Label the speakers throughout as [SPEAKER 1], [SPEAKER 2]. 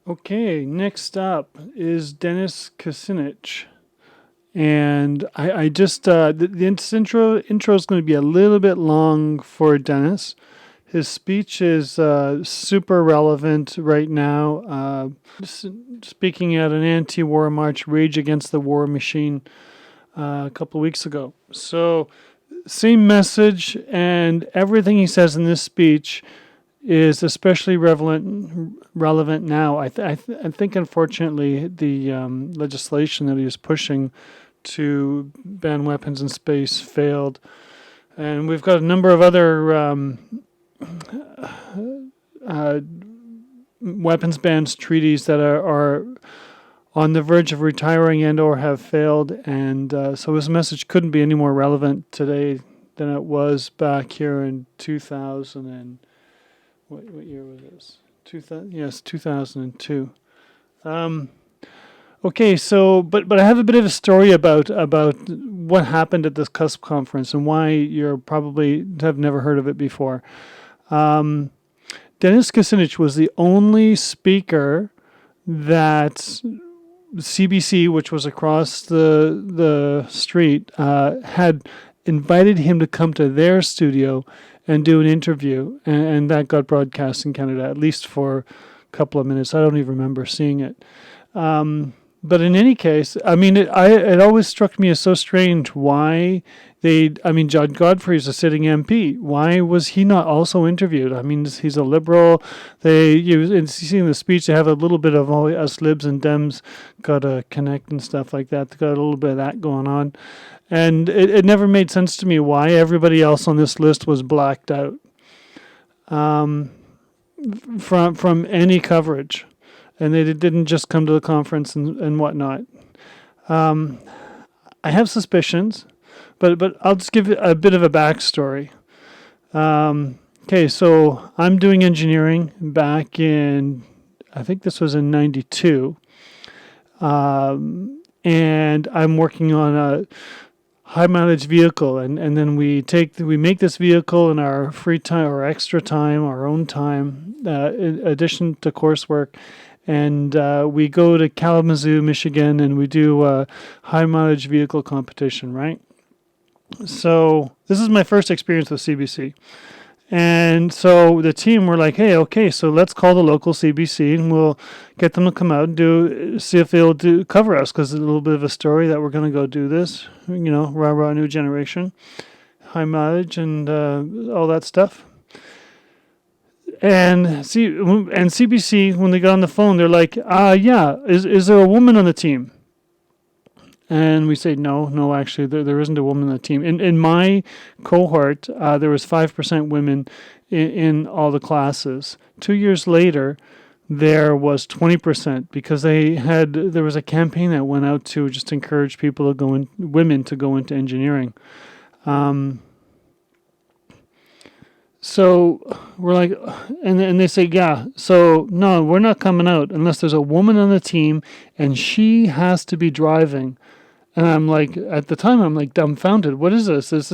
[SPEAKER 1] Okay, next up is Dennis Kucinich. And I just, the intro is going to be a little bit long for Dennis. His speech is super relevant right now. Speaking at an anti war march, Rage Against the War Machine, a couple of weeks ago. So, same message, and everything he says in this speech is especially relevant now. I think, unfortunately, the legislation that he is pushing to ban weapons in space failed, and we've got a number of other uh, weapons bans treaties that are on the verge of retiring and or have failed, and so his message couldn't be any more relevant today than it was back here in 2000 and what year was this? 2000, yes, 2002. Um, okay, so but I have a bit of a story about what happened at this CUSP conference and why you're probably have never heard of it before. Um, Dennis Kucinich was the only speaker that CBC, which was across the street, had invited him to come to their studio and do an interview, and that got broadcast in Canada, at least for a couple of minutes. I don't even remember seeing it. But in any case, I mean, it always struck me as so strange why John Godfrey is a sitting MP. Why was he not also interviewed? I mean, he's a liberal. In seeing the speech, they have a little bit of all us libs and Dems got to connect and stuff like that. They got a little bit of that going on. And it never made sense to me why everybody else on this list was blacked out from any coverage. And they didn't just come to the conference and whatnot. I have suspicions, but I'll just give a bit of a backstory. Okay, so I'm doing engineering back in, I think this was in 92. And I'm working on a high mileage vehicle, and then we make this vehicle in our free time or extra time, our own time, in addition to coursework. And we go to Kalamazoo, Michigan, and we do a high mileage vehicle competition, right? So this is my first experience with CBC. And so the team were like, hey, okay, so let's call the local CBC and we'll get them to come out and see if they'll cover us, because it's a little bit of a story that we're going to go do this, rah, new generation, high mileage and all that stuff. And CBC, when they got on the phone, they're like, yeah, is there a woman on the team? And we say, no, actually, there isn't a woman on the team. In my cohort, there was 5% women in all the classes. 2 years later, there was 20%, because there was a campaign that went out to just encourage women to go into engineering. So we're like, and they say, yeah, so no, we're not coming out unless there's a woman on the team and she has to be driving. And I'm like, at the time, I'm like dumbfounded. What is this? I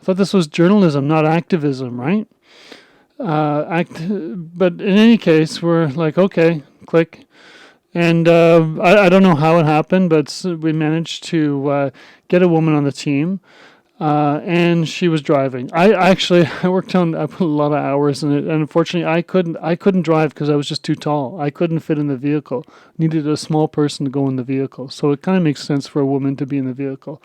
[SPEAKER 1] thought this was journalism, not activism, right? But in any case, we're like, okay, click. And I don't know how it happened, but we managed to get a woman on the team. And she was driving. I put a lot of hours in it, and unfortunately I couldn't drive because I was just too tall. I couldn't fit in the vehicle. Needed a small person to go in the vehicle. So it kind of makes sense for a woman to be in the vehicle.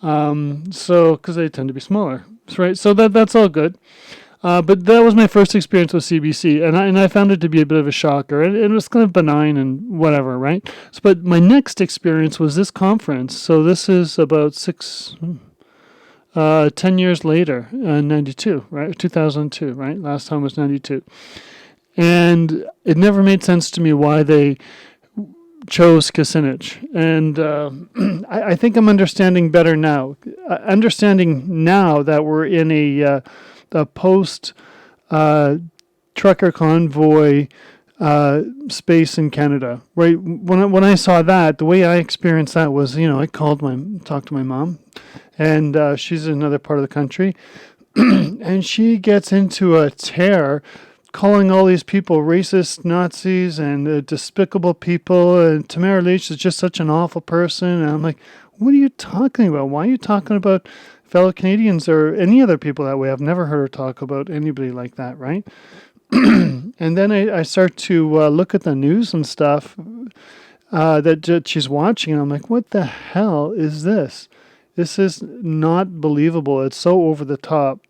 [SPEAKER 1] So because they tend to be smaller, right? So that's all good. But that was my first experience with CBC, and I found it to be a bit of a shocker. It was kind of benign and whatever, right? But my next experience was this conference. So this is about 10 years later, 92, right? 2002, right? Last time was 92. And it never made sense to me why they chose Kucinich. And I think I'm understanding better now. Understanding now that we're in a post trucker convoy space in Canada, right? When I saw that, the way I experienced that was, I talked to my mom, and she's in another part of the country, and she gets into a tear calling all these people racist Nazis and despicable people, and Tamara Lich is just such an awful person. And I'm like, what are you talking about? Why are you talking about fellow Canadians or any other people that way? I've never heard her talk about anybody like that, right? And then I start to look at the news and stuff that she's watching, and I'm like, what the hell is this? This is not believable. It's so over the top.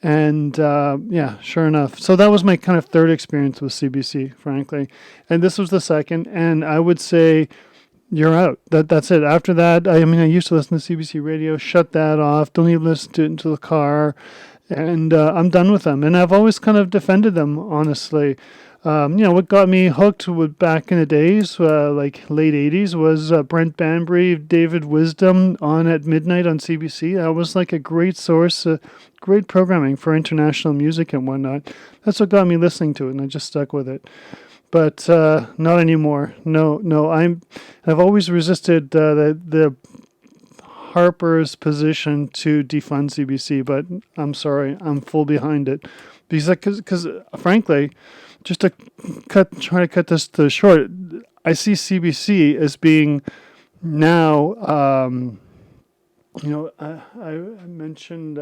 [SPEAKER 1] And yeah, sure enough. So that was my kind of third experience with CBC, frankly. And this was the second. And I would say you're out. That's it. After that, I used to listen to CBC radio, shut that off, don't even listen to it into the car. And I'm done with them. And I've always kind of defended them, honestly. What got me hooked back in the days, like late 80s, was Brent Banbury, David Wisdom on at midnight on CBC. That was like a great source, great programming for international music and whatnot. That's what got me listening to it, and I just stuck with it. But not anymore. No, I've always resisted the Harper's position to defund CBC, but I'm sorry, I'm full behind it. Because frankly, just to try to cut this to short, I see CBC as being now, I mentioned,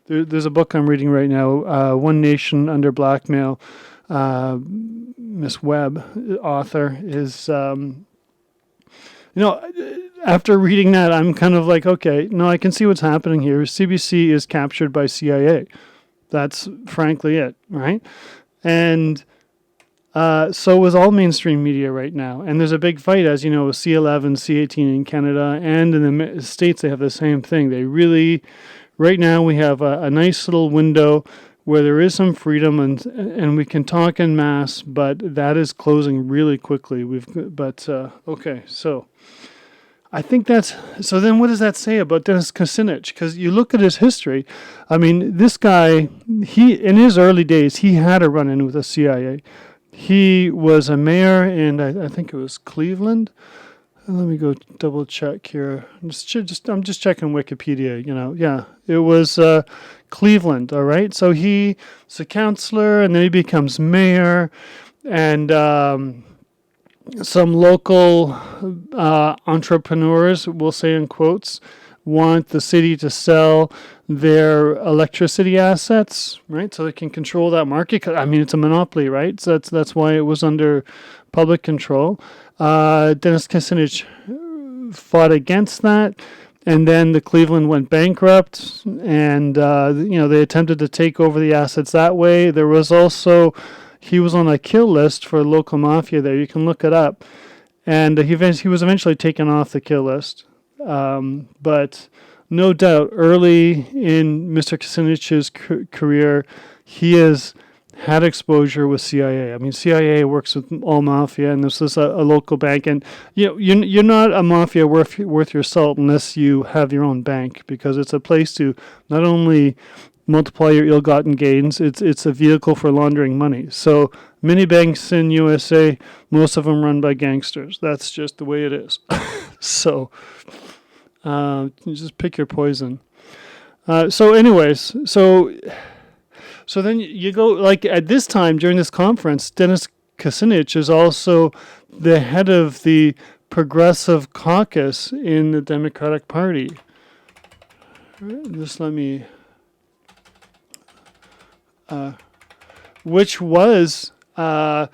[SPEAKER 1] there's a book I'm reading right now, One Nation Under Blackmail. Miss Webb, author, is, after reading that, I'm kind of like, okay, no, I can see what's happening here. CBC is captured by CIA. That's frankly it, right? And so is all mainstream media right now. And there's a big fight, as you know, with C11, C18 in Canada, and in the States they have the same thing. They really, right now we have a nice little window where there is some freedom and we can talk en masse, but that is closing really quickly. Okay, so I think so then what does that say about Dennis Kucinich? Because you look at his history, this guy, in his early days, he had a run-in with the CIA. He was a mayor in, I think it was Cleveland. Let me go double check here. I'm just checking Wikipedia, Yeah, it was Cleveland, all right? So he's a counselor, and then he becomes mayor, and some local entrepreneurs, we'll say in quotes, want the city to sell their electricity assets, right? So they can control that market. It's a monopoly, right? So that's why it was under public control. Dennis Kucinich fought against that, and then the Cleveland went bankrupt, and they attempted to take over the assets that way. There was also, he was on a kill list for local mafia there. You can look it up, and he was eventually taken off the kill list. But no doubt, early in Mr. Kucinich's career, he has had exposure with CIA. CIA works with all mafia, and this is a local bank. And you're not a mafia worth your salt unless you have your own bank, because it's a place to not only multiply your ill-gotten gains, it's a vehicle for laundering money. So many banks in USA, most of them run by gangsters. That's just the way it is. So you just pick your poison. So then you go, like at this time during this conference, Dennis Kucinich is also the head of the Progressive Caucus in the Democratic Party. Just let me, which was founded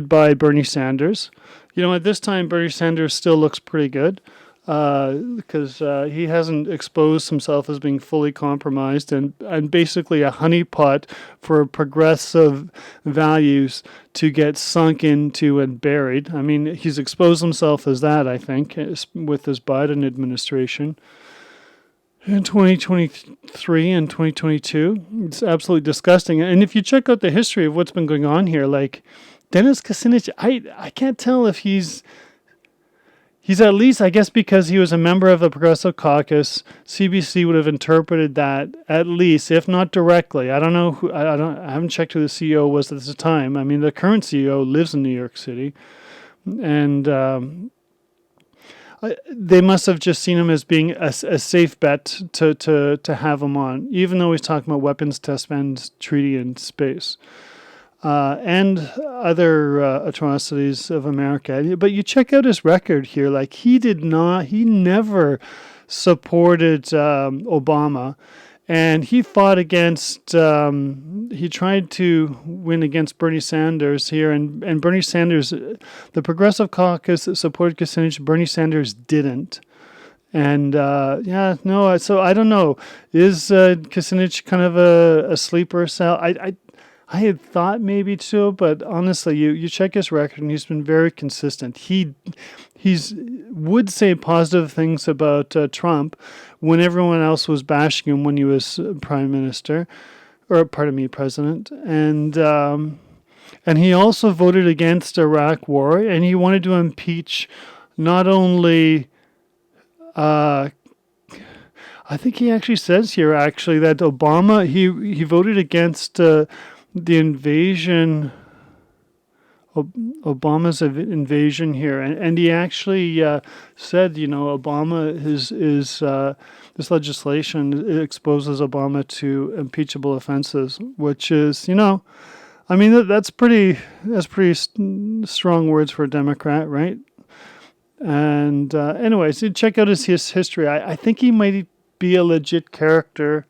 [SPEAKER 1] by Bernie Sanders. At this time, Bernie Sanders still looks pretty good. Because he hasn't exposed himself as being fully compromised and basically a honeypot for progressive values to get sunk into and buried. He's exposed himself as that, I think, with his Biden administration. In 2023 and 2022, it's absolutely disgusting. And if you check out the history of what's been going on here, like Dennis Kucinich, I can't tell if he's at least, I guess, because he was a member of the Progressive Caucus, CBC would have interpreted that at least, if not directly. I don't know I haven't checked who the CEO was at the time. The current CEO lives in New York City, and they must have just seen him as being a safe bet to have him on, even though he's talking about weapons test bans treaty in space. And other atrocities of America. But you check out his record here. Like, he never supported Obama. And he fought against, he tried to win against Bernie Sanders here. And Bernie Sanders, the Progressive Caucus supported Kucinich, Bernie Sanders didn't. And so I don't know. Is Kucinich kind of a sleeper cell? I had thought maybe too, but honestly, you check his record, and he's been very consistent. He's would say positive things about Trump when everyone else was bashing him when he was prime minister, or pardon me, president, and he also voted against Iraq war, and he wanted to impeach not only. I think he actually says here that Obama he voted against. The invasion, Obama's invasion here, and he actually said, Obama is this legislation exposes Obama to impeachable offenses, which is, I mean that's pretty strong words for a Democrat, right? And anyways, check out his history. I think he might be a legit character.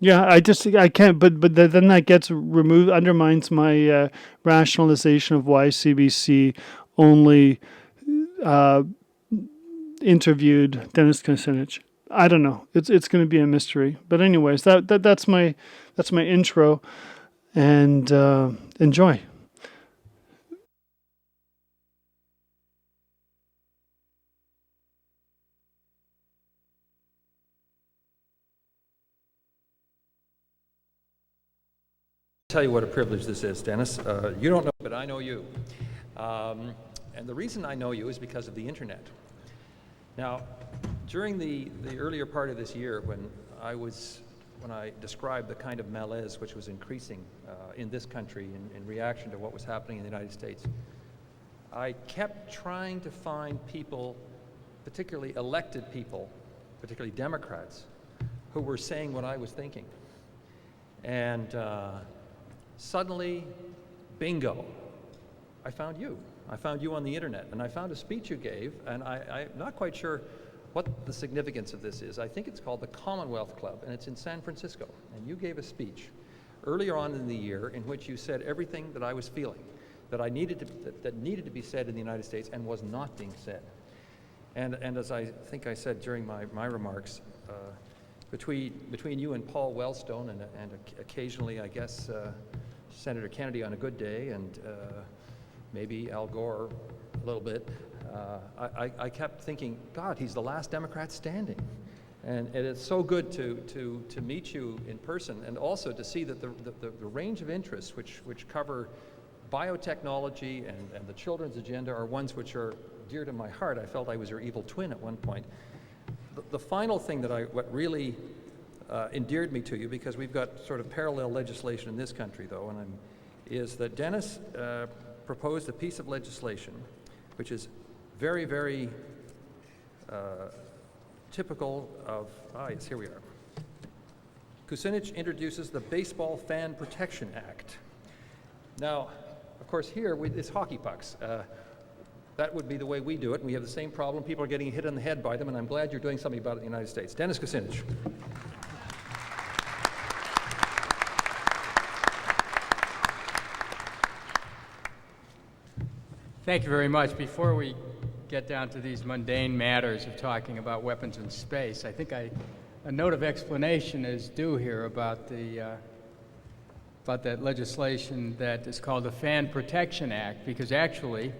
[SPEAKER 1] Yeah, I can't, but then that gets removed, undermines my rationalization of why CBC only interviewed Dennis Kucinich. I don't know. It's going to be a mystery. But anyways, that's my intro, and enjoy.
[SPEAKER 2] Tell you what a privilege this is, Dennis. You don't know, but I know you. And the reason I know you is because of the internet. Now, during the earlier part of this year, when I described the kind of malaise which was increasing in this country in reaction to what was happening in the United States, I kept trying to find people, particularly elected people, particularly Democrats, who were saying what I was thinking. And suddenly, bingo, I found you. I found you on the internet, and I found a speech you gave, and I'm not quite sure what the significance of this is. I think it's called the Commonwealth Club, and it's in San Francisco. And you gave a speech earlier on in the year in which you said everything that I was feeling, that needed to be said in the United States and was not being said. And as I think I said during my remarks, between you and Paul Wellstone and occasionally, I guess, Senator Kennedy on a good day, and maybe Al Gore a little bit, I kept thinking, God, he's the last Democrat standing. And it's so good to meet you in person, and also to see that the range of interests which cover biotechnology and the children's agenda are ones which are dear to my heart. I felt I was your evil twin at one point. The final thing what really endeared me to you, because we've got sort of parallel legislation in this country, though, is that Dennis proposed a piece of legislation which is very, very typical of, yes, here we are. Kucinich introduces the Baseball Fan Protection Act. Now, of course, here it's hockey pucks. That would be the way we do it. We have the same problem. People are getting hit on the head by them, and I'm glad you're doing something about it in the United States. Dennis Kucinich.
[SPEAKER 3] Thank you very much. Before we get down to these mundane matters of talking about weapons in space, I think a note of explanation is due here about that legislation that is called the Fan Protection Act, because actually,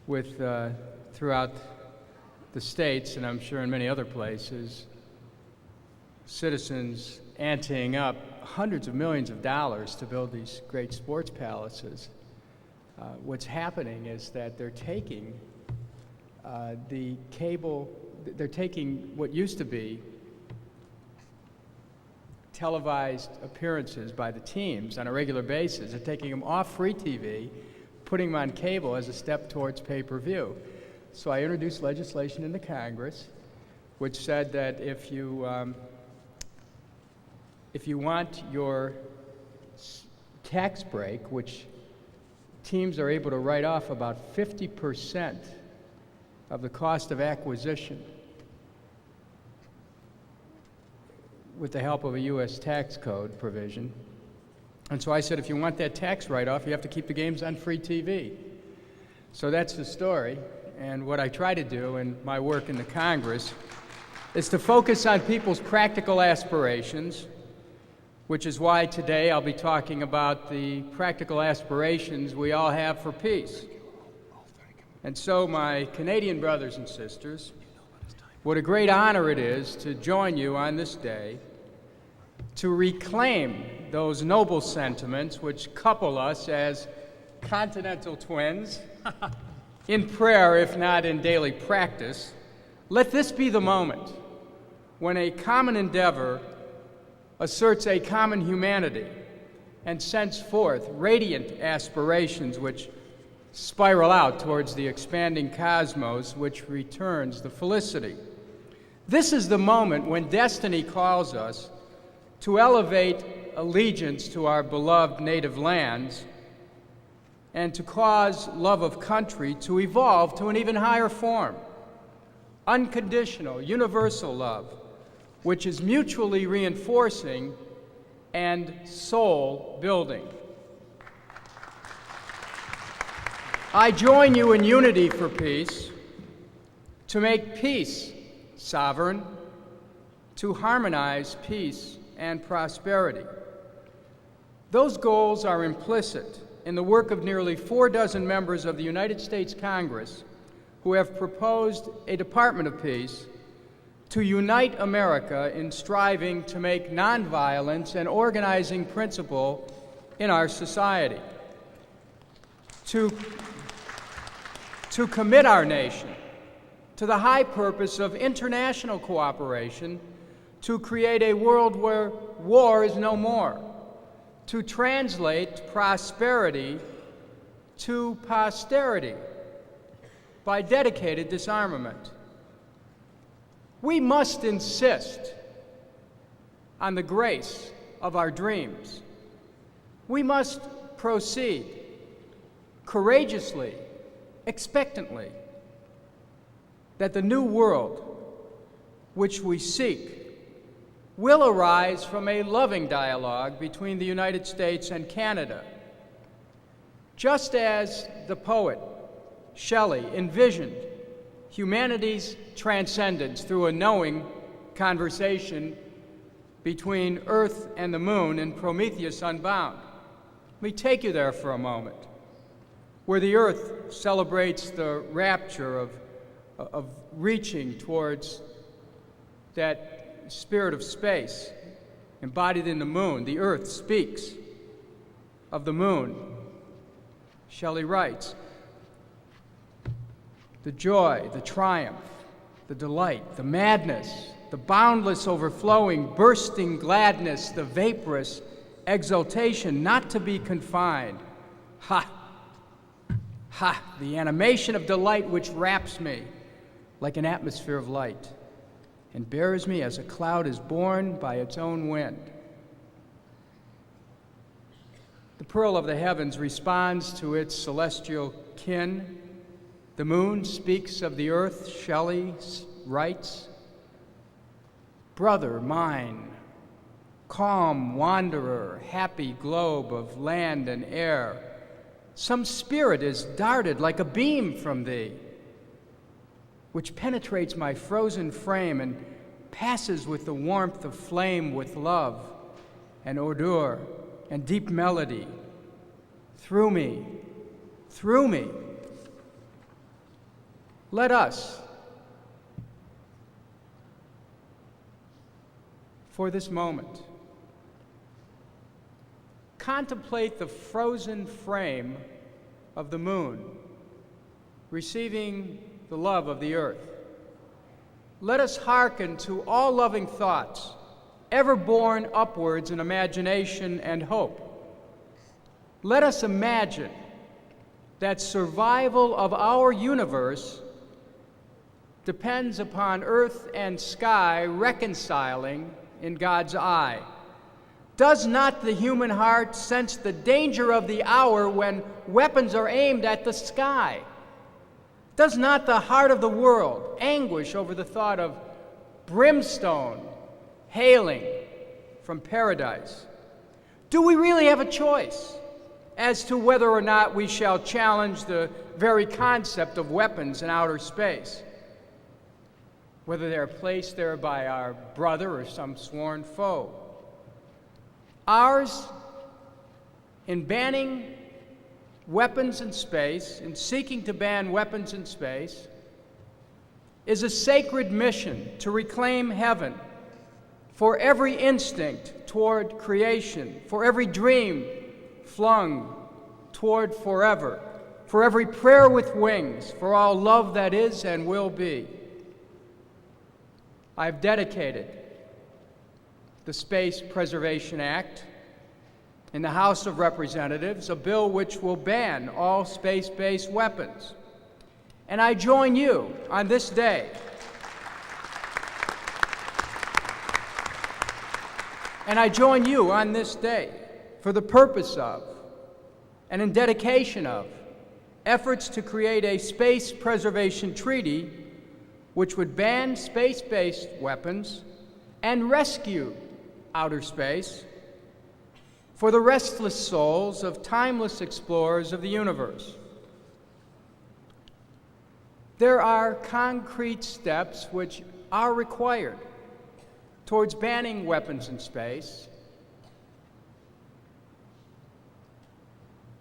[SPEAKER 3] throughout the states, and I'm sure in many other places, citizens anteing up hundreds of millions of dollars to build these great sports palaces. What's happening is that they're taking they're taking what used to be televised appearances by the teams on a regular basis. They're taking them off free TV, putting them on cable as a step towards pay-per-view. So I introduced legislation into Congress which said that if you want your tax break, which teams are able to write off about 50% of the cost of acquisition with the help of a U.S. tax code provision. And so I said, if you want that tax write-off, you have to keep the games on free TV. So that's the story. And what I try to do in my work in the Congress is to focus on people's practical aspirations, which is why today I'll be talking about the practical aspirations we all have for peace. And so, my Canadian brothers and sisters, what a great honor it is to join you on this day to reclaim those noble sentiments which couple us as continental twins in prayer, if not in daily practice. Let this be the moment when a common endeavor asserts a common humanity and sends forth radiant aspirations which spiral out towards the expanding cosmos which returns the felicity. This is the moment when destiny calls us to elevate allegiance to our beloved native lands and to cause love of country to evolve to an even higher form. Unconditional, universal love, which is mutually reinforcing and soul building. I join you in unity for peace, to make peace sovereign, to harmonize peace and prosperity. Those goals are implicit in the work of nearly 24 members of the United States Congress who have proposed a Department of Peace to unite America in striving to make nonviolence an organizing principle in our society, to commit our nation to the high purpose of international cooperation to create a world where war is no more, to translate prosperity to posterity by dedicated disarmament. We must insist on the grace of our dreams. We must proceed courageously, expectantly, that the new world which we seek will arise from a loving dialogue between the United States and Canada. Just as the poet Shelley envisioned humanity's transcendence through a knowing conversation between Earth and the Moon in Prometheus Unbound. Let me take you there for a moment, where the Earth celebrates the rapture of reaching towards that spirit of space embodied in the moon. The Earth speaks of the moon. Shelley writes, the joy, the triumph, the delight, the madness, the boundless overflowing, bursting gladness, the vaporous exultation, not to be confined. Ha! Ha! The animation of delight which wraps me like an atmosphere of light and bears me as a cloud is borne by its own wind. The pearl of the heavens responds to its celestial kin. The moon speaks of the earth, Shelley writes, brother mine, calm wanderer, happy globe of land and air, some spirit is darted like a beam from thee, which penetrates my frozen frame and passes with the warmth of flame with love and odor and deep melody through me. Let us, for this moment, contemplate the frozen frame of the moon, receiving the love of the earth. Let us hearken to all loving thoughts, ever borne upwards in imagination and hope. Let us imagine that survival of our universe depends upon earth and sky reconciling in God's eye? Does not the human heart sense the danger of the hour when weapons are aimed at the sky? Does not the heart of the world anguish over the thought of brimstone hailing from paradise? Do we really have a choice as to whether or not we shall challenge the very concept of weapons in outer space, whether they're placed there by our brother or some sworn foe? Ours, in banning weapons in space, in seeking to ban weapons in space, is a sacred mission to reclaim heaven for every instinct toward creation, for every dream flung toward forever, for every prayer with wings, for all love that is and will be. I've dedicated the Space Preservation Act in the House of Representatives, a bill which will ban all space-based weapons. And I join you on this day for the purpose of and in dedication of efforts to create a space preservation treaty which would ban space-based weapons and rescue outer space for the restless souls of timeless explorers of the universe. There are concrete steps which are required towards banning weapons in space,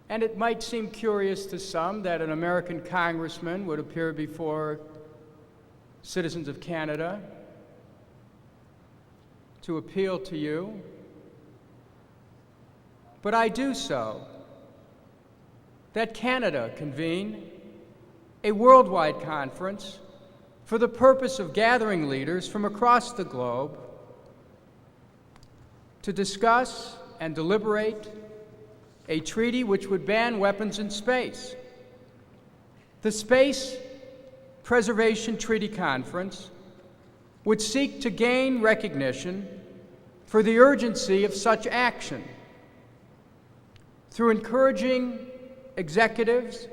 [SPEAKER 3] and it might seem curious to some that an American congressman would appear before citizens of Canada to appeal to you, but I do so that Canada convene a worldwide conference for the purpose of gathering leaders from across the globe to discuss and deliberate a treaty which would ban weapons in space. The Space Preservation Treaty Conference would seek to gain recognition for the urgency of such action through encouraging executives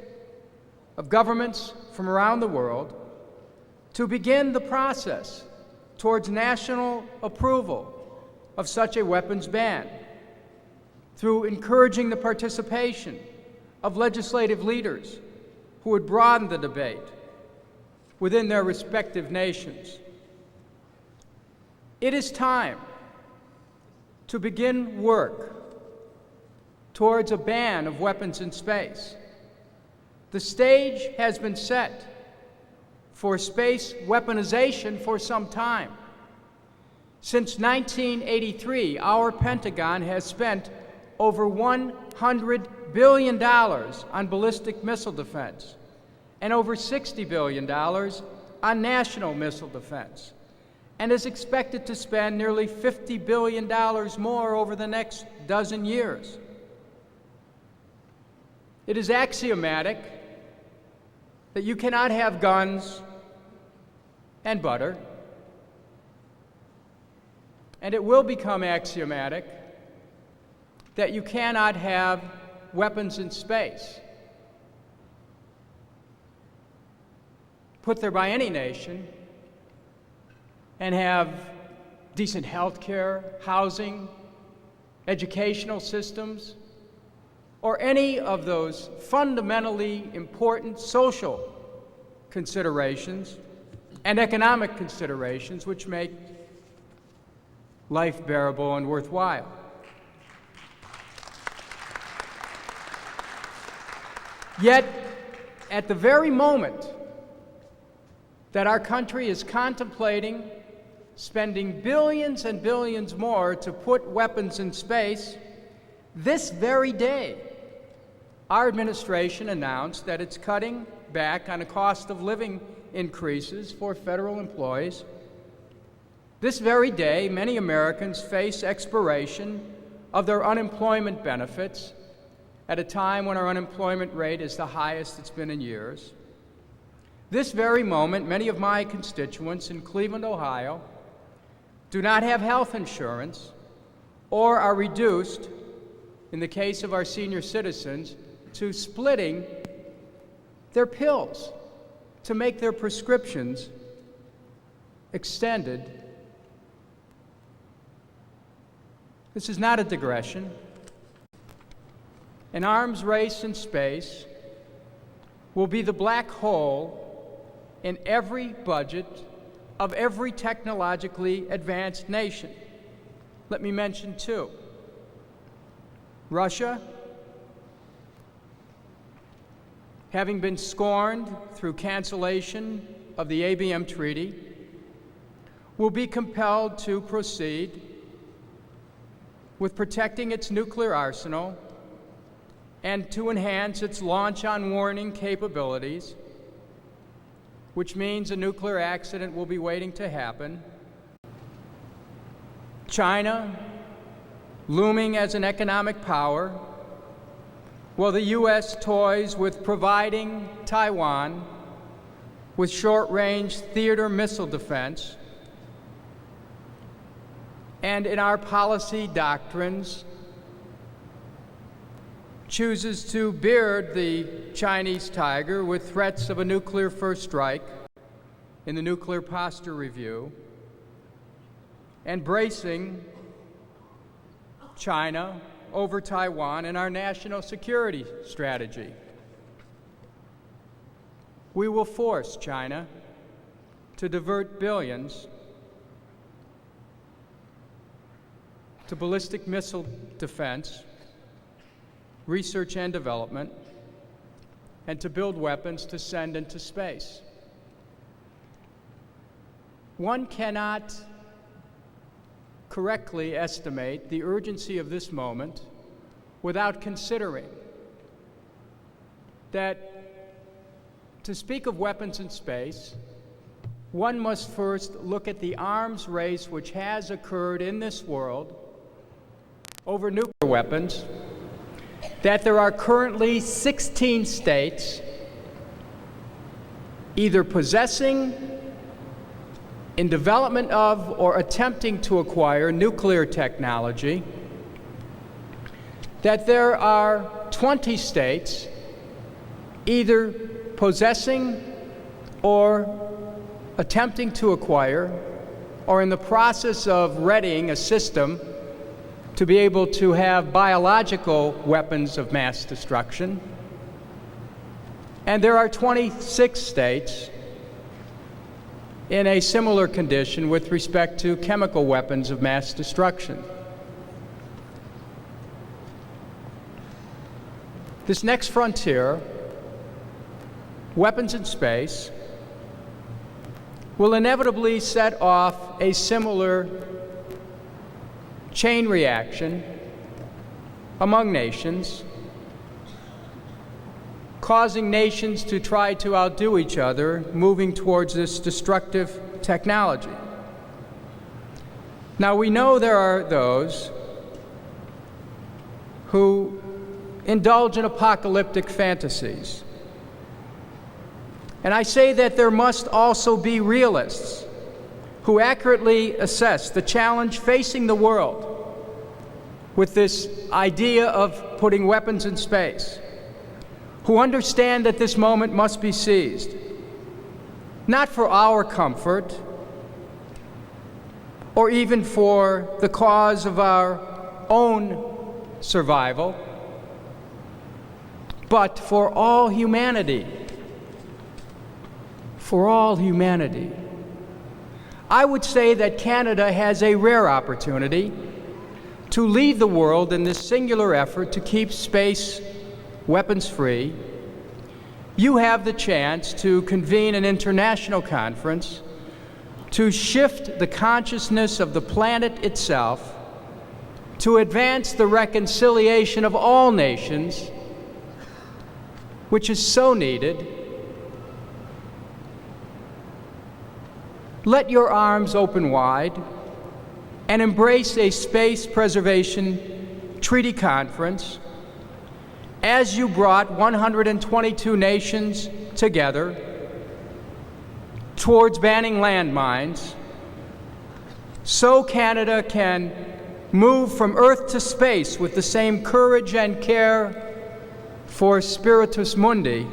[SPEAKER 3] of governments from around the world to begin the process towards national approval of such a weapons ban, through encouraging the participation of legislative leaders who would broaden the debate within their respective nations. It is time to begin work towards a ban of weapons in space. The stage has been set for space weaponization for some time. Since 1983, our Pentagon has spent over $100 billion on ballistic missile defense and over $60 billion on national missile defense, and is expected to spend nearly $50 billion more over the next dozen years. It is axiomatic that you cannot have guns and butter, and it will become axiomatic that you cannot have weapons in space put there by any nation and have decent health care, housing, educational systems, or any of those fundamentally important social considerations and economic considerations which make life bearable and worthwhile. Yet, at the very moment that our country is contemplating spending billions and billions more to put weapons in space, this very day, our administration announced that it's cutting back on the cost of living increases for federal employees. This very day, many Americans face expiration of their unemployment benefits at a time when our unemployment rate is the highest it's been in years. This very moment, many of my constituents in Cleveland, Ohio, do not have health insurance or are reduced, in the case of our senior citizens, to splitting their pills to make their prescriptions extended. This is not a digression. An arms race in space will be the black hole in every budget of every technologically advanced nation. Let me mention two. Russia, having been scorned through cancellation of the ABM Treaty, will be compelled to proceed with protecting its nuclear arsenal and to enhance its launch on warning capabilities, which means a nuclear accident will be waiting to happen. China, looming as an economic power, while the U.S. toys with providing Taiwan with short-range theater missile defense, and in our policy doctrines chooses to beard the Chinese tiger with threats of a nuclear first strike in the Nuclear Posture Review, and bracing China over Taiwan in our national security strategy. We will force China to divert billions to ballistic missile defense, research and development, and to build weapons to send into space. One cannot correctly estimate the urgency of this moment without considering that to speak of weapons in space, one must first look at the arms race which has occurred in this world over nuclear weapons, that there are currently 16 states either possessing, in development of, or attempting to acquire nuclear technology, that there are 20 states either possessing or attempting to acquire or in the process of readying a system to be able to have biological weapons of mass destruction. And there are 26 states in a similar condition with respect to chemical weapons of mass destruction. This next frontier, weapons in space, will inevitably set off a similar chain reaction among nations, causing nations to try to outdo each other, moving towards this destructive technology. Now, we know there are those who indulge in apocalyptic fantasies. And I say that there must also be realists who accurately assess the challenge facing the world with this idea of putting weapons in space, who understand that this moment must be seized, not for our comfort or even for the cause of our own survival, but for all humanity. For all humanity. I would say that Canada has a rare opportunity to lead the world in this singular effort to keep space weapons-free. You have the chance to convene an international conference to shift the consciousness of the planet itself, to advance the reconciliation of all nations, which is so needed. Let your arms open wide and embrace a space preservation treaty conference as you brought 122 nations together towards banning landmines, so Canada can move from Earth to space with the same courage and care for Spiritus Mundi.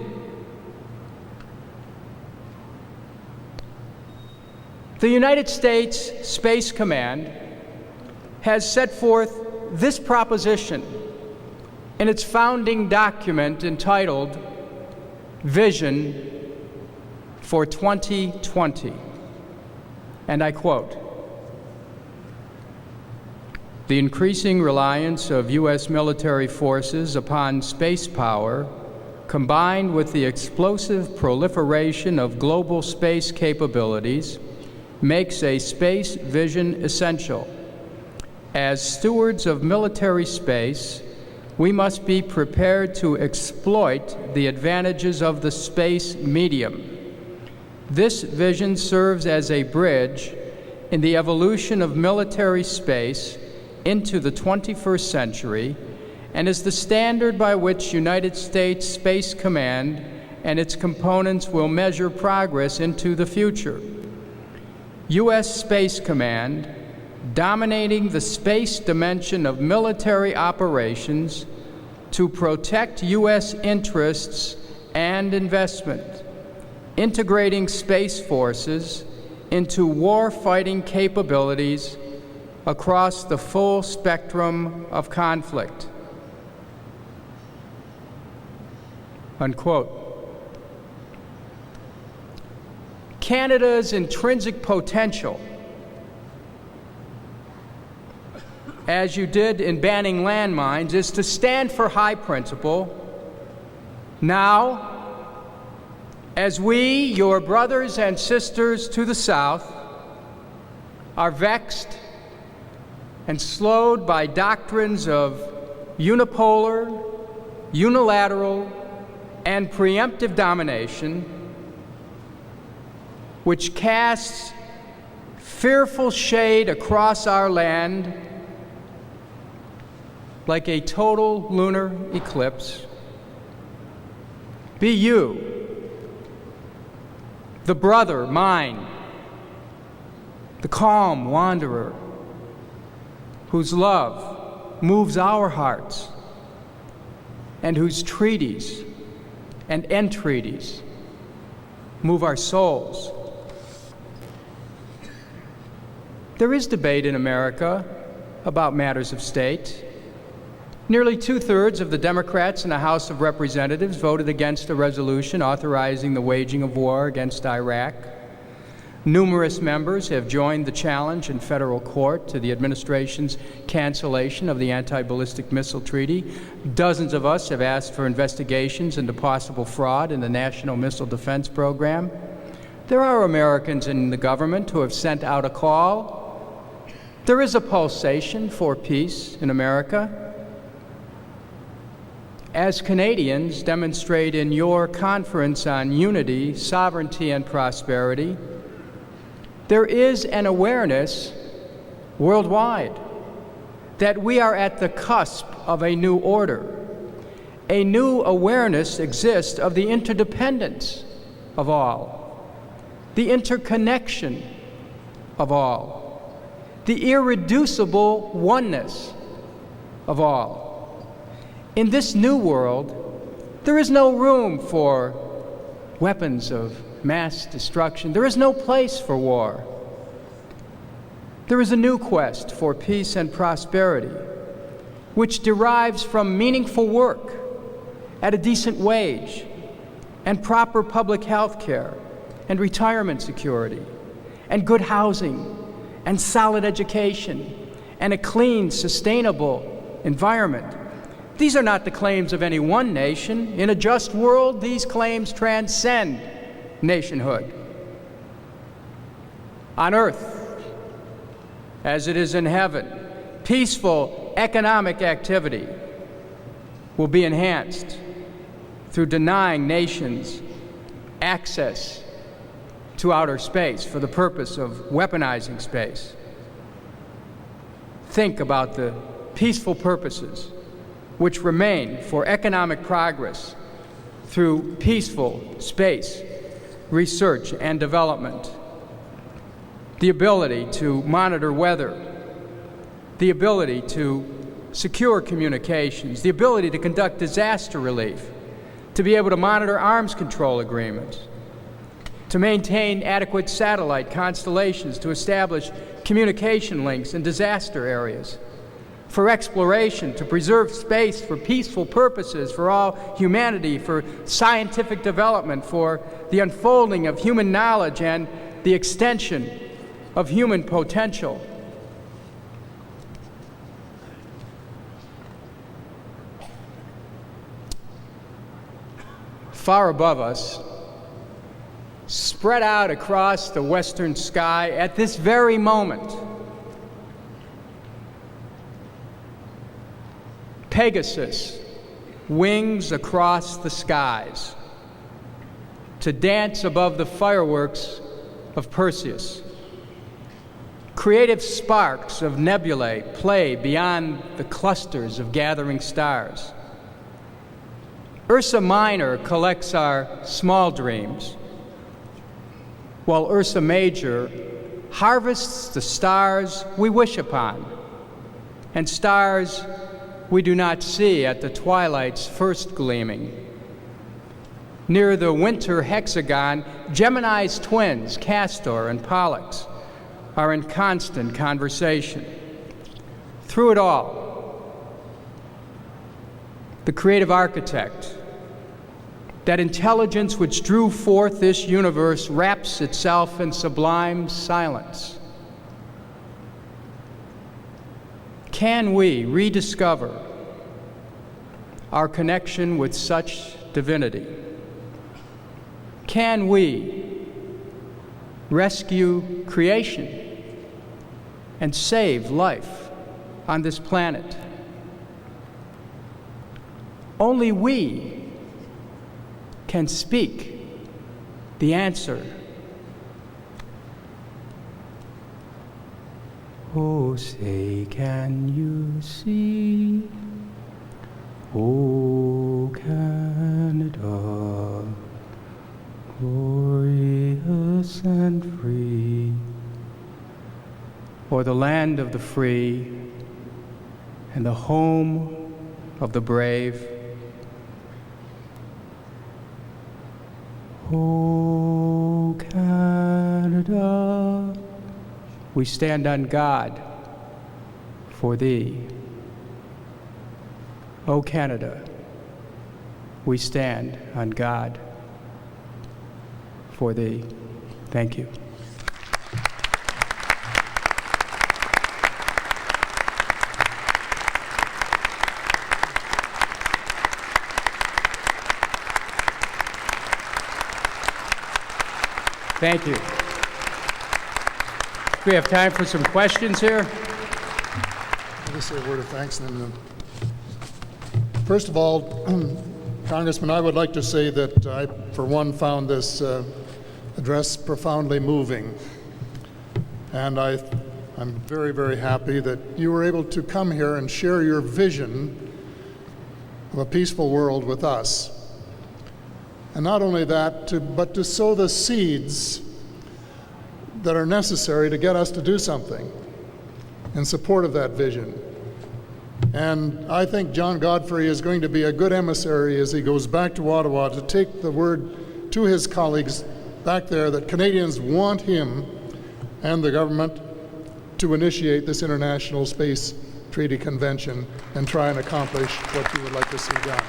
[SPEAKER 3] The United States Space Command has set forth this proposition in its founding document entitled Vision for 2020. And I quote, "The increasing reliance of U.S. military forces upon space power, combined with the explosive proliferation of global space capabilities, makes a space vision essential. As stewards of military space, we must be prepared to exploit the advantages of the space medium. This vision serves as a bridge in the evolution of military space into the 21st century and is the standard by which United States Space Command and its components will measure progress into the future. U.S. Space Command, dominating the space dimension of military operations to protect U.S. interests and investment, integrating space forces into war-fighting capabilities across the full spectrum of conflict." Unquote. Canada's intrinsic potential, as you did in banning landmines, is to stand for high principle. Now, as we, your brothers and sisters to the South, are vexed and slowed by doctrines of unipolar, unilateral, and preemptive domination, which casts fearful shade across our land like a total lunar eclipse, be you, the brother, mine, the calm wanderer, whose love moves our hearts, and whose treaties and entreaties move our souls. There is debate in America about matters of state. Nearly two-thirds of the Democrats in the House of Representatives voted against a resolution authorizing the waging of war against Iraq. Numerous members have joined the challenge in federal court to the administration's cancellation of the anti-ballistic missile treaty. Dozens of us have asked for investigations into possible fraud in the National Missile Defense Program. There are Americans in the government who have sent out a call. There is a pulsation for peace in America. As Canadians demonstrate in your conference on unity, sovereignty, and prosperity, there is an awareness worldwide that we are at the cusp of a new order. A new awareness exists of the interdependence of all, the interconnection of all, the irreducible oneness of all. In this new world, there is no room for weapons of mass destruction. There is no place for war. There is a new quest for peace and prosperity, which derives from meaningful work at a decent wage and proper public health care and retirement security and good housing and solid education and a clean, sustainable environment. These are not the claims of any one nation. In a just world, these claims transcend nationhood. On earth, as it is in heaven, peaceful economic activity will be enhanced through denying nations access to outer space for the purpose of weaponizing space. Think about the peaceful purposes which remain for economic progress through peaceful space research and development, the ability to monitor weather, the ability to secure communications, the ability to conduct disaster relief, to be able to monitor arms control agreements, to maintain adequate satellite constellations, to establish communication links in disaster areas, for exploration, to preserve space for peaceful purposes for all humanity, for scientific development, for the unfolding of human knowledge and the extension of human potential. Far above us, spread out across the western sky at this very moment, Pegasus wings across the skies to dance above the fireworks of Perseus. Creative sparks of nebulae play beyond the clusters of gathering stars. Ursa Minor collects our small dreams, while Ursa Major harvests the stars we wish upon, and stars we do not see at the twilight's first gleaming. Near the winter hexagon, Gemini's twins, Castor and Pollux, are in constant conversation. Through it all, the creative architect, that intelligence which drew forth this universe, wraps itself in sublime silence. Can we rediscover our connection with such divinity? Can we rescue creation and save life on this planet? Only we can speak the answer. Oh, say, can you see? Oh, Canada, glorious and free, or the land of the free and the home of the brave. Oh, Canada, we stand on God for thee. O Canada, we stand on God for thee. Thank you. Thank you. We have time for some questions here.
[SPEAKER 4] I'll just say a word of thanks. And then, first of all, Congressman, I would like to say that I, for one, found this address profoundly moving. And I'm very, very happy that you were able to come here and share your vision of a peaceful world with us. And not only that, but to sow the seeds that are necessary to get us to do something in support of that vision. And I think John Godfrey is going to be a good emissary as he goes back to Ottawa to take the word to his colleagues back there that Canadians want him and the government to initiate this International Space Treaty Convention and try and accomplish what you would like to see done.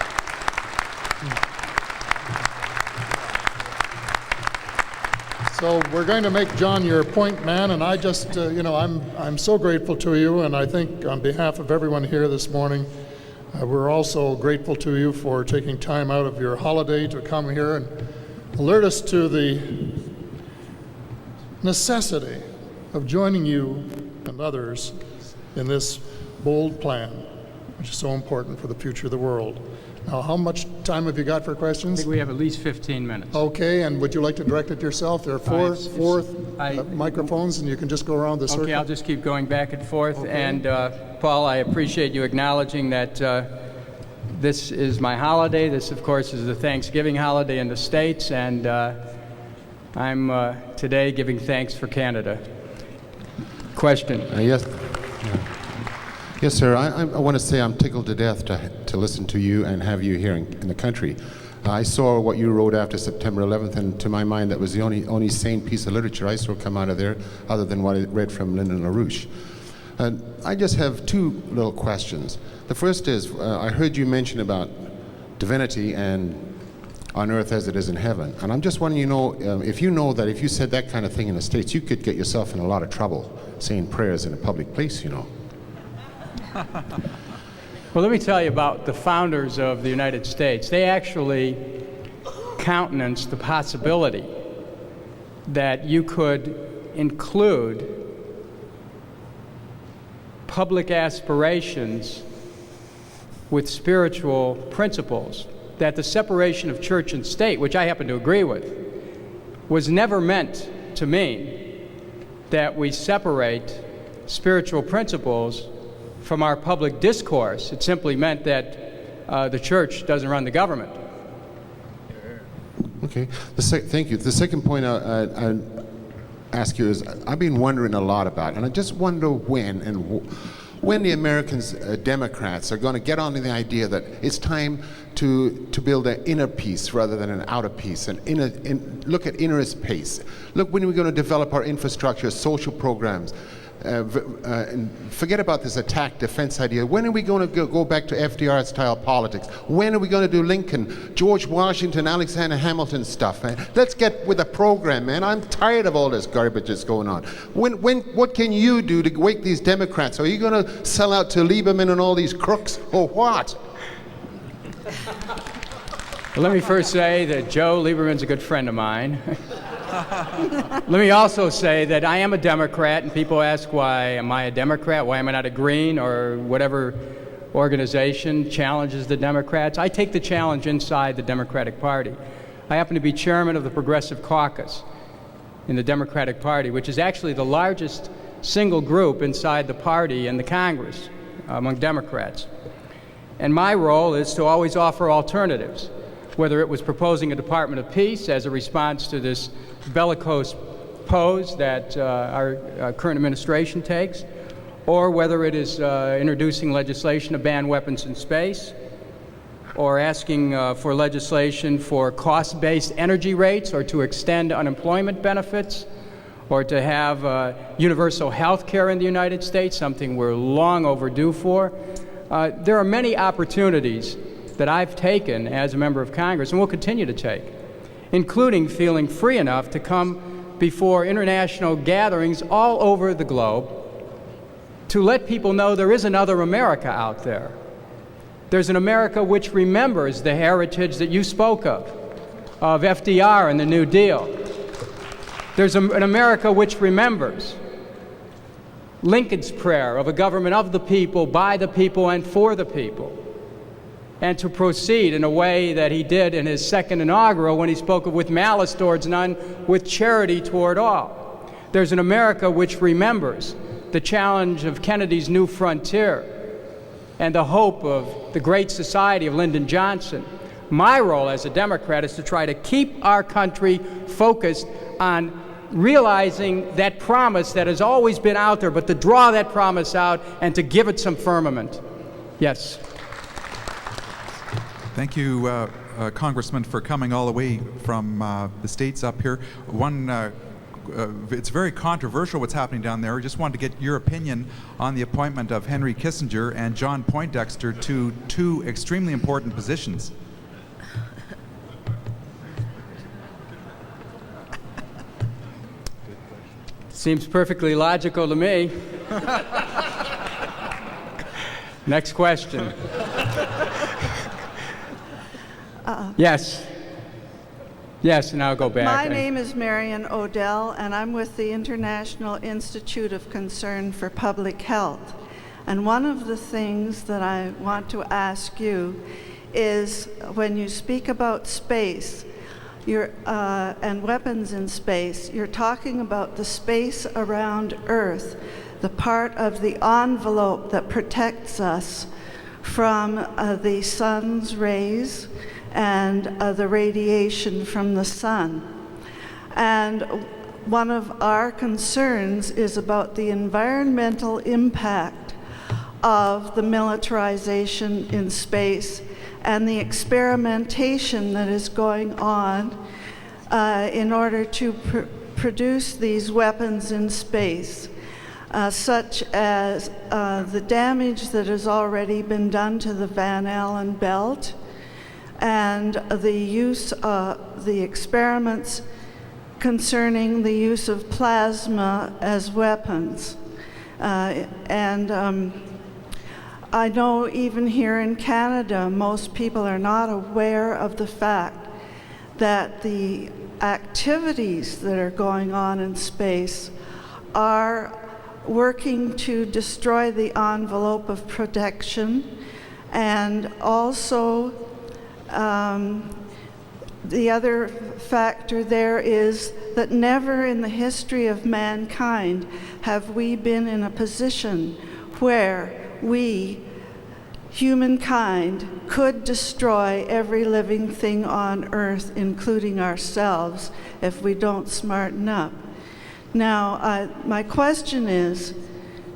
[SPEAKER 4] So we're going to make John your point man, and I just, I'm so grateful to you, and I think on behalf of everyone here this morning, we're also grateful to you for taking time out of your holiday to come here and alert us to the necessity of joining you and others in this bold plan, which is so important for the future of the world. Now, how much time have you got for questions?
[SPEAKER 3] I think we have at least 15 minutes.
[SPEAKER 4] Okay, and would you like to direct it yourself? There are four microphones, and you can just go around the circle.
[SPEAKER 3] Okay, I'll just keep going back and forth. Okay. And Paul, I appreciate you acknowledging that This is my holiday. This, of course, is the Thanksgiving holiday in the States, and I'm today giving thanks for Canada. Question?
[SPEAKER 5] Yes. Yes, sir. I want to say I'm tickled to death to listen to you and have you here in the country. I saw what you wrote after September 11th, and to my mind, that was the only sane piece of literature I saw come out of there, other than what I read from Lyndon LaRouche. I just have two little questions. The first is, I heard you mention about divinity and on earth as it is in heaven. And I'm just wanting if you know that if you said that kind of thing in the States, you could get yourself in a lot of trouble saying prayers in a public place, you know.
[SPEAKER 3] Well, let me tell you about the founders of the United States. They actually countenanced the possibility that you could include public aspirations with spiritual principles, that the separation of church and state, which I happen to agree with, was never meant to mean that we separate spiritual principles from our public discourse. It simply meant that the church doesn't run the government.
[SPEAKER 5] Okay. Thank you. The second point I ask you is, I've been wondering a lot about, and I just wonder when the Americans, Democrats, are going to get on to the idea that it's time to build an inner peace rather than an outer peace, and look at inner peace. Look, when are we going to develop our infrastructure, social programs, and forget about this attack defense idea. When are we going to go back to FDR style politics? When are we going to do Lincoln, George Washington, Alexander Hamilton stuff, man? Let's get with a program, man. I'm tired of all this garbage that's going on. What can you do to wake these Democrats? Are you going to sell out to Lieberman and all these crooks, or what?
[SPEAKER 3] Well, let me first say that Joe Lieberman's a good friend of mine. Let me also say that I am a Democrat, and people ask, why am I a Democrat? Why am I not a Green, or whatever organization challenges the Democrats? I take the challenge inside the Democratic Party. I happen to be chairman of the Progressive Caucus in the Democratic Party, which is actually the largest single group inside the party and the Congress among Democrats. And my role is to always offer alternatives, whether it was proposing a Department of Peace as a response to this bellicose pose that our current administration takes, or whether it is introducing legislation to ban weapons in space, or asking for legislation for cost-based energy rates, or to extend unemployment benefits, or to have universal health care in the United States, something we're long overdue for. There are many opportunities that I've taken as a member of Congress and will continue to take, including feeling free enough to come before international gatherings all over the globe to let people know there is another America out there. There's an America which remembers the heritage that you spoke of FDR and the New Deal. There's an America which remembers Lincoln's prayer of a government of the people, by the people, and for the people, and to proceed in a way that he did in his second inaugural when he spoke of with malice towards none, with charity toward all. There's an America which remembers the challenge of Kennedy's New Frontier and the hope of the Great Society of Lyndon Johnson. My role as a Democrat is to try to keep our country focused on realizing that promise that has always been out there, but to draw that promise out and to give it some firmament. Yes.
[SPEAKER 6] Thank you, Congressman, for coming all the way from the States up here. It's very controversial what's happening down there. I just wanted to get your opinion on the appointment of Henry Kissinger and John Poindexter to two extremely important positions.
[SPEAKER 3] Seems perfectly logical to me. Next question. Yes. Yes, and I'll go back.
[SPEAKER 7] My name is Marion Odell, and I'm with the International Institute of Concern for Public Health. And one of the things that I want to ask you is, when you speak about space and weapons in space, you're talking about the space around Earth, the part of the envelope that protects us from the sun's rays and the radiation from the sun. And one of our concerns is about the environmental impact of the militarization in space and the experimentation that is going on in order to produce these weapons in space, such as the damage that has already been done to the Van Allen belt, and the use of the experiments concerning the use of plasma as weapons. I know even here in Canada, most people are not aware of the fact that the activities that are going on in space are working to destroy the envelope of protection, and also the other factor there is that never in the history of mankind have we been in a position where we, humankind, could destroy every living thing on Earth, including ourselves, if we don't smarten up. Now, my question is,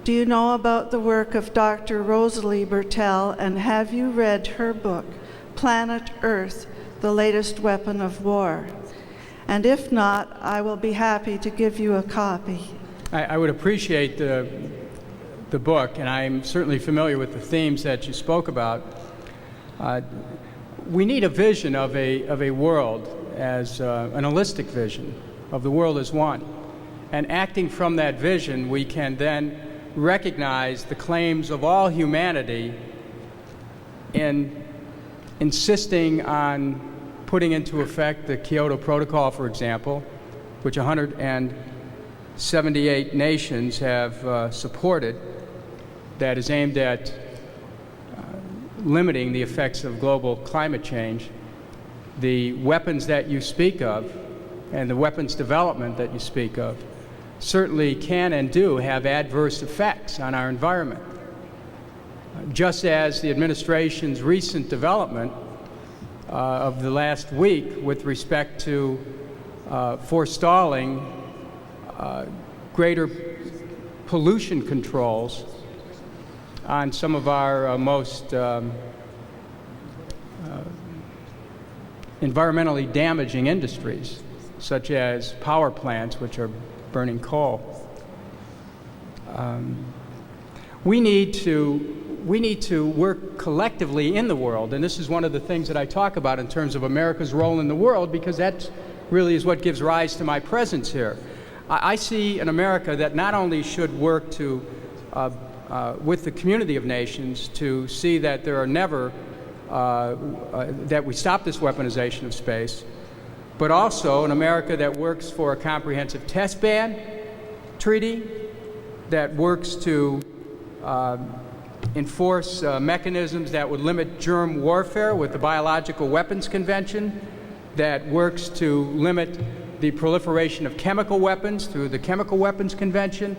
[SPEAKER 7] do you know about the work of Dr. Rosalie Bertell, and have you read her book, Planet Earth, the Latest Weapon of War? And if not, I will be happy to give you a copy.
[SPEAKER 3] I would appreciate the book, and I'm certainly familiar with the themes that you spoke about. We need a vision of a world as an holistic vision of the world as one. And acting from that vision, we can then recognize the claims of all humanity in insisting on putting into effect the Kyoto Protocol, for example, which 178 nations have supported, that is aimed at limiting the effects of global climate change. The weapons that you speak of and the weapons development that you speak of certainly can and do have adverse effects on our environment. Just as the administration's recent development of the last week with respect to forestalling greater pollution controls on some of our most environmentally damaging industries, such as power plants, which are burning coal. We need to work collectively in the world, and this is one of the things that I talk about in terms of America's role in the world, because that really is what gives rise to my presence here. I see an America that not only should work to with the community of nations to see that there are never, that we stop this weaponization of space, but also an America that works for a comprehensive test ban treaty, that works to enforce mechanisms that would limit germ warfare with the Biological Weapons Convention, that works to limit the proliferation of chemical weapons through the Chemical Weapons Convention,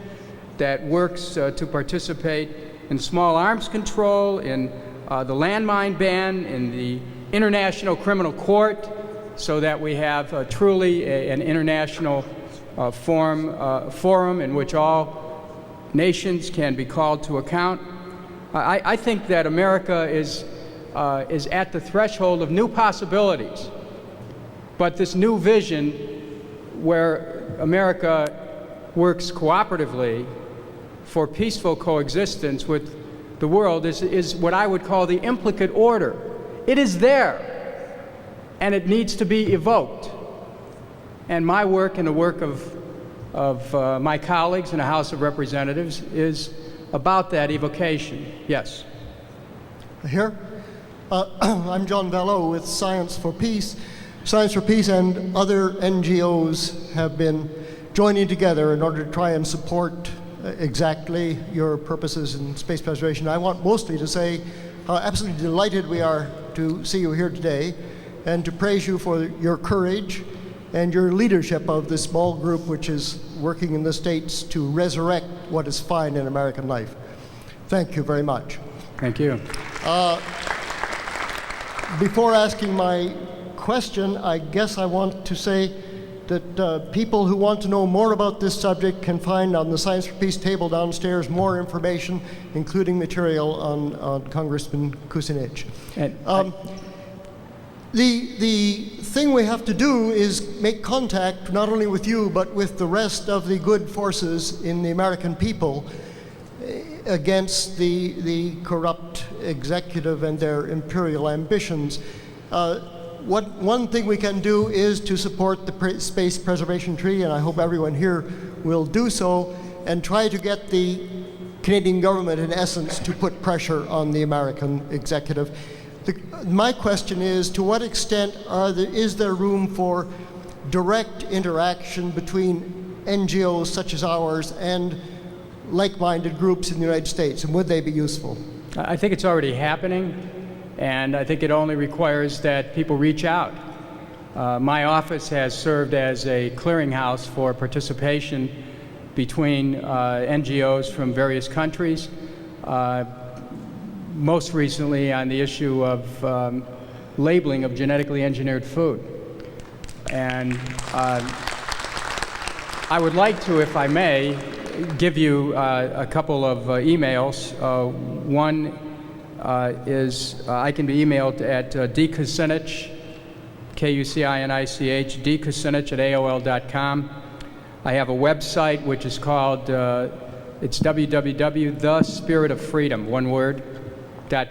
[SPEAKER 3] that works to participate in small arms control, in the landmine ban, in the International Criminal Court, so that we have truly an international forum in which all nations can be called to account. I think that America is at the threshold of new possibilities, but this new vision where America works cooperatively for peaceful coexistence with the world is what I would call the implicate order. It is there, and it needs to be evoked. And my work and the work of my colleagues in the House of Representatives is about that evocation. Yes.
[SPEAKER 8] Here. I'm John Bello with Science for Peace. Science for Peace and other NGOs have been joining together in order to try and support exactly your purposes in space preservation. I want mostly to say how absolutely delighted we are to see you here today and to praise you for your courage and your leadership of this small group which is working in the States to resurrect what is fine in American life. Thank you very much.
[SPEAKER 3] Thank you.
[SPEAKER 8] Before asking my question, I guess I want to say that people who want to know more about this subject can find on the Science for Peace table downstairs more information, including material on Congressman Kucinich. The thing we have to do is make contact not only with you, but with the rest of the good forces in the American people against the corrupt executive and their imperial ambitions. One thing we can do is to support the Space Preservation Treaty, and I hope everyone here will do so, and try to get the Canadian government, in essence, to put pressure on the American executive. My question is, to what extent is there room for direct interaction between NGOs such as ours and like-minded groups in the United States, and would they be useful?
[SPEAKER 3] I think it's already happening, and I think it only requires that people reach out. My office has served as a clearinghouse for participation between NGOs from various countries, most recently on the issue of labeling of genetically engineered food. And I would like to, if I may, give you a couple of emails. One is I can be emailed at dkucinich, Kucinich, dkucinich@aol.com. I have a website which is called, it's www.thespiritofreedom, one word,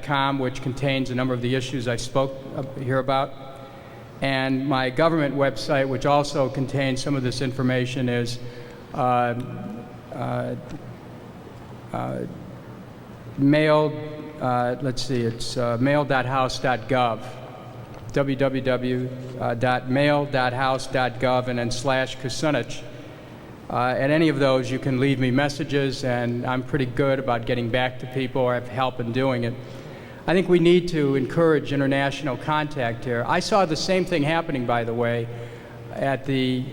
[SPEAKER 3] .com, which contains a number of the issues I spoke here about. And my government website, which also contains some of this information, is mail.house.gov, www.mail.house.gov, and then /Kucinich. At any of those, you can leave me messages, and I'm pretty good about getting back to people, or have help in doing it. I think we need to encourage international contact here. I saw the same thing happening, by the way, at the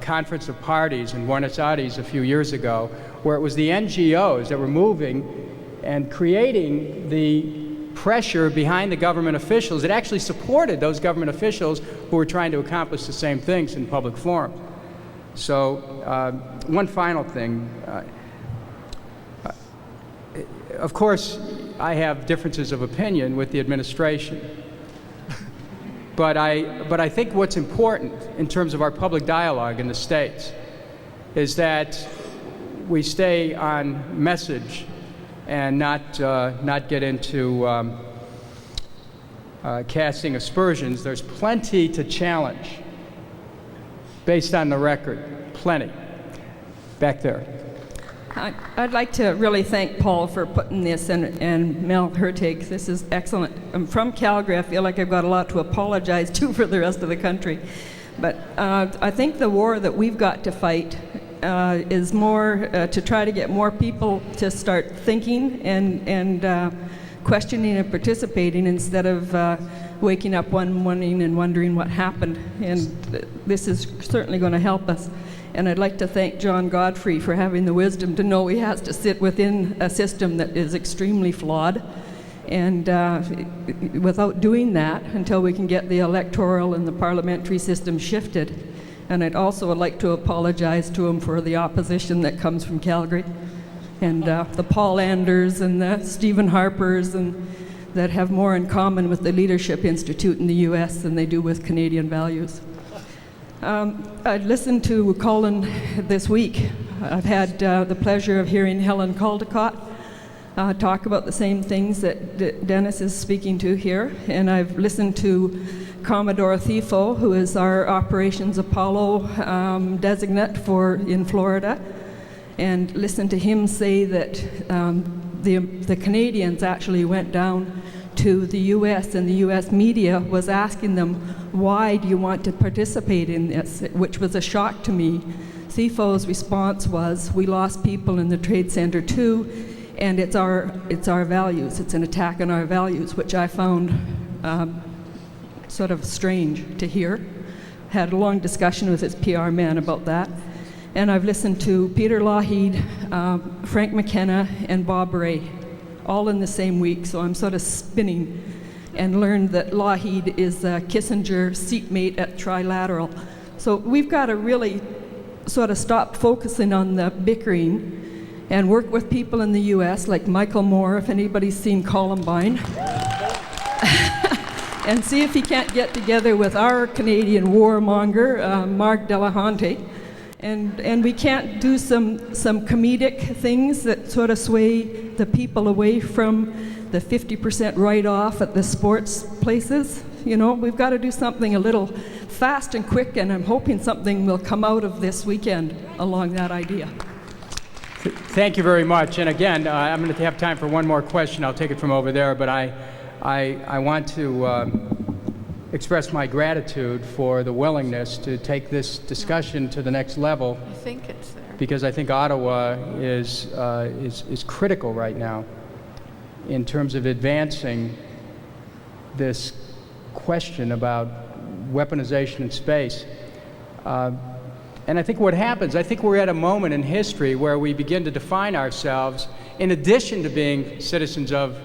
[SPEAKER 3] Conference of Parties in Buenos Aires a few years ago, where it was the NGOs that were moving and creating the pressure behind the government officials that actually supported those government officials who were trying to accomplish the same things in public forum. So one final thing. Of course, I have differences of opinion with the administration. But I think what's important in terms of our public dialogue in the States is that we stay on message and not get into casting aspersions. There's plenty to challenge based on the record, plenty. Back there.
[SPEAKER 9] I'd like to really thank Paul for putting this, and Mel Hertig. This is excellent. I'm from Calgary. I feel like I've got a lot to apologize to for the rest of the country. But I think the war that we've got to fight is more to try to get more people to start thinking and questioning and participating instead of waking up one morning and wondering what happened. And this is certainly going to help us. And I'd like to thank John Godfrey for having the wisdom to know he has to sit within a system that is extremely flawed. And without doing that, until we can get the electoral and the parliamentary system shifted. And I'd also like to apologize to him for the opposition that comes from Calgary. And the Paul Anders and the Stephen Harpers, and that have more in common with the Leadership Institute in the US than they do with Canadian values. I listened to Colin this week. I've had the pleasure of hearing Helen Caldecott talk about the same things that Dennis is speaking to here. And I've listened to Commodore Thifo, who is our Operations Apollo designate in Florida, and listened to him say that the Canadians actually went down to the US, and the US media was asking them, why do you want to participate in this? Which was a shock to me. Thifo's response was, we lost people in the Trade Center too, and it's our values. It's an attack on our values, which I found sort of strange to hear. Had a long discussion with his PR man about that. And I've listened to Peter Lougheed, Frank McKenna, and Bob Ray. all in the same week, so I'm sort of spinning, and learned that Lougheed is a Kissinger seatmate at Trilateral. So we've got to really sort of stop focusing on the bickering and work with people in the U.S. like Michael Moore, if anybody's seen Columbine, and see if he can't get together with our Canadian warmonger, Mark Delahunty. And we can't do some comedic things that sort of sway the people away from the 50% write-off at the sports places. You know, we've got to do something a little fast and quick, and I'm hoping something will come out of this weekend along that idea.
[SPEAKER 3] Thank you very much. And again, I'm going to have time for one more question. I'll take it from over there, but I want to express my gratitude for the willingness to take this discussion to the next level.
[SPEAKER 10] I think it's there.
[SPEAKER 3] Because I think Ottawa is critical right now in terms of advancing this question about weaponization in space. And I think what happens, I think we're at a moment in history where we begin to define ourselves, in addition to being citizens of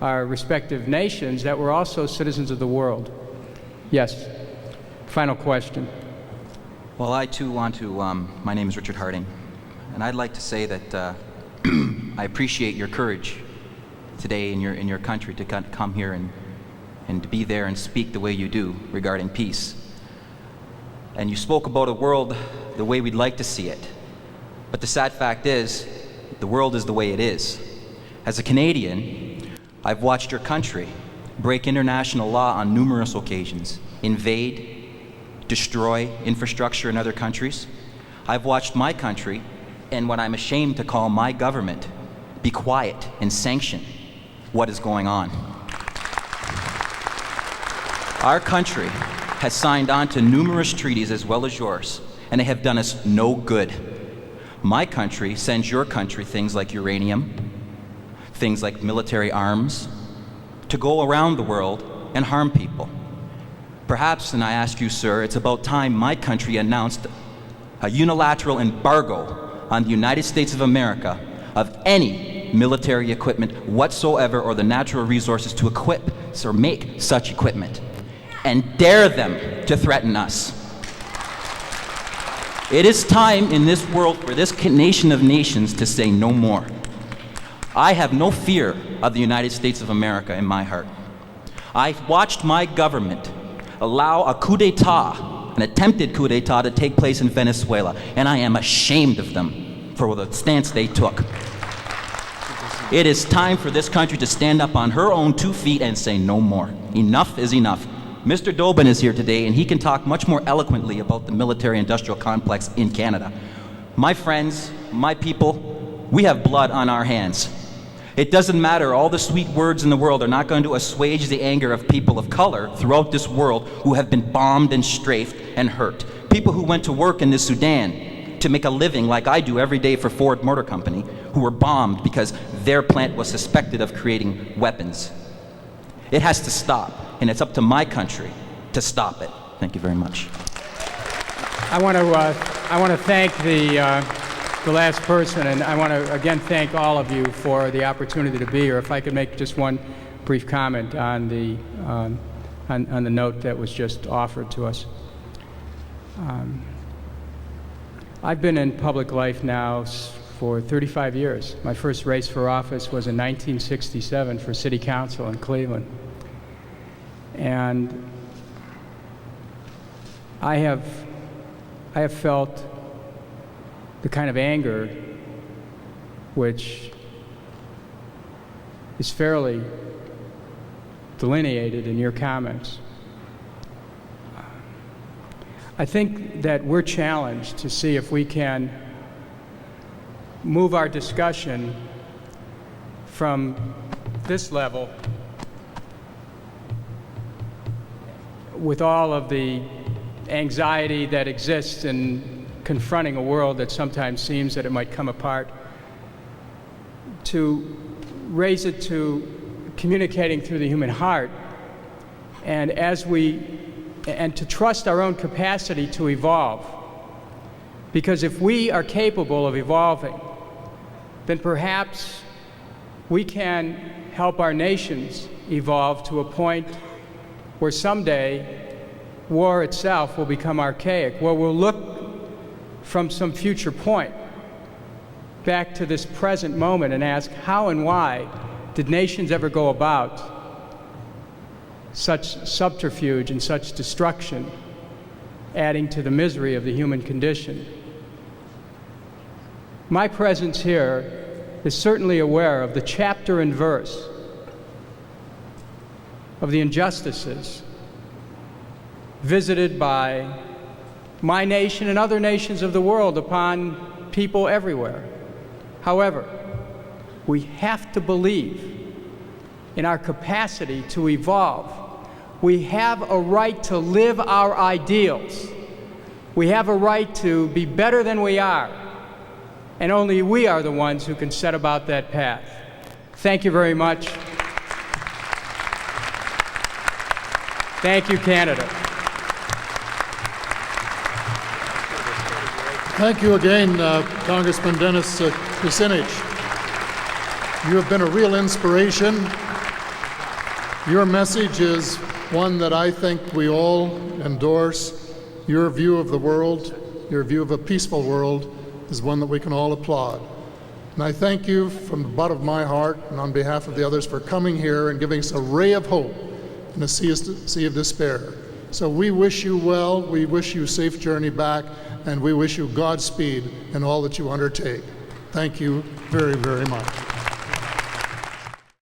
[SPEAKER 3] our respective nations, that we're also citizens of the world. Yes. Final question.
[SPEAKER 11] Well, I too want to, my name is Richard Harding, and I'd like to say that I appreciate your courage today in your country to come here and to be there and speak the way you do regarding peace. And you spoke about a world the way we'd like to see it. But the sad fact is, the world is the way it is. As a Canadian, I've watched your country break international law on numerous occasions, invade, destroy infrastructure in other countries. I've watched my country, and what I'm ashamed to call my government, be quiet and sanction what is going on. Our country has signed on to numerous treaties as well as yours, and they have done us no good. My country sends your country things like uranium, things like military arms, to go around the world and harm people. Perhaps, and I ask you, sir, it's about time my country announced a unilateral embargo on the United States of America of any military equipment whatsoever or the natural resources to equip or make such equipment, and dare them to threaten us. It is time in this world for this nation of nations to say no more. I have no fear of the United States of America in my heart. I've watched my government allow a coup d'etat, an attempted coup d'etat, to take place in Venezuela, and I am ashamed of them for the stance they took. It is time for this country to stand up on her own 2 feet and say no more. Enough is enough. Mr. Dobin is here today, and he can talk much more eloquently about the military-industrial complex in Canada. My friends, my people, we have blood on our hands. It doesn't matter, all the sweet words in the world are not going to assuage the anger of people of color throughout this world who have been bombed and strafed and hurt. People who went to work in the Sudan to make a living like I do every day for Ford Motor Company, who were bombed because their plant was suspected of creating weapons. It has to stop, and it's up to my country to stop it. Thank you very much.
[SPEAKER 3] I want to thank the last person, and I want to again thank all of you for the opportunity to be here. If I could make just one brief comment on the note that was just offered to us. I've been in public life now for 35 years. My first race for office was in 1967 for City Council in Cleveland. And I have felt the kind of anger which is fairly delineated in your comments. I think that we're challenged to see if we can move our discussion from this level with all of the anxiety that exists in confronting a world that sometimes seems that it might come apart, to raise it to communicating through the human heart, and to trust our own capacity to evolve. Because if we are capable of evolving, then perhaps we can help our nations evolve to a point where someday war itself will become archaic, where we'll look from some future point back to this present moment and ask, how and why did nations ever go about such subterfuge and such destruction, adding to the misery of the human condition? My presence here is certainly aware of the chapter and verse of the injustices visited by my nation and other nations of the world upon people everywhere. However, we have to believe in our capacity to evolve. We have a right to live our ideals. We have a right to be better than we are. And only we are the ones who can set about that path. Thank you very much. Thank you, Canada.
[SPEAKER 4] Thank you again, Congressman Dennis Kucinich. You have been a real inspiration. Your message is one that I think we all endorse. Your view of the world, your view of a peaceful world, is one that we can all applaud. And I thank you from the bottom of my heart and on behalf of the others for coming here and giving us a ray of hope in a sea of despair. So we wish you well, we wish you a safe journey back, and we wish you Godspeed in all that you undertake. Thank you very, very much.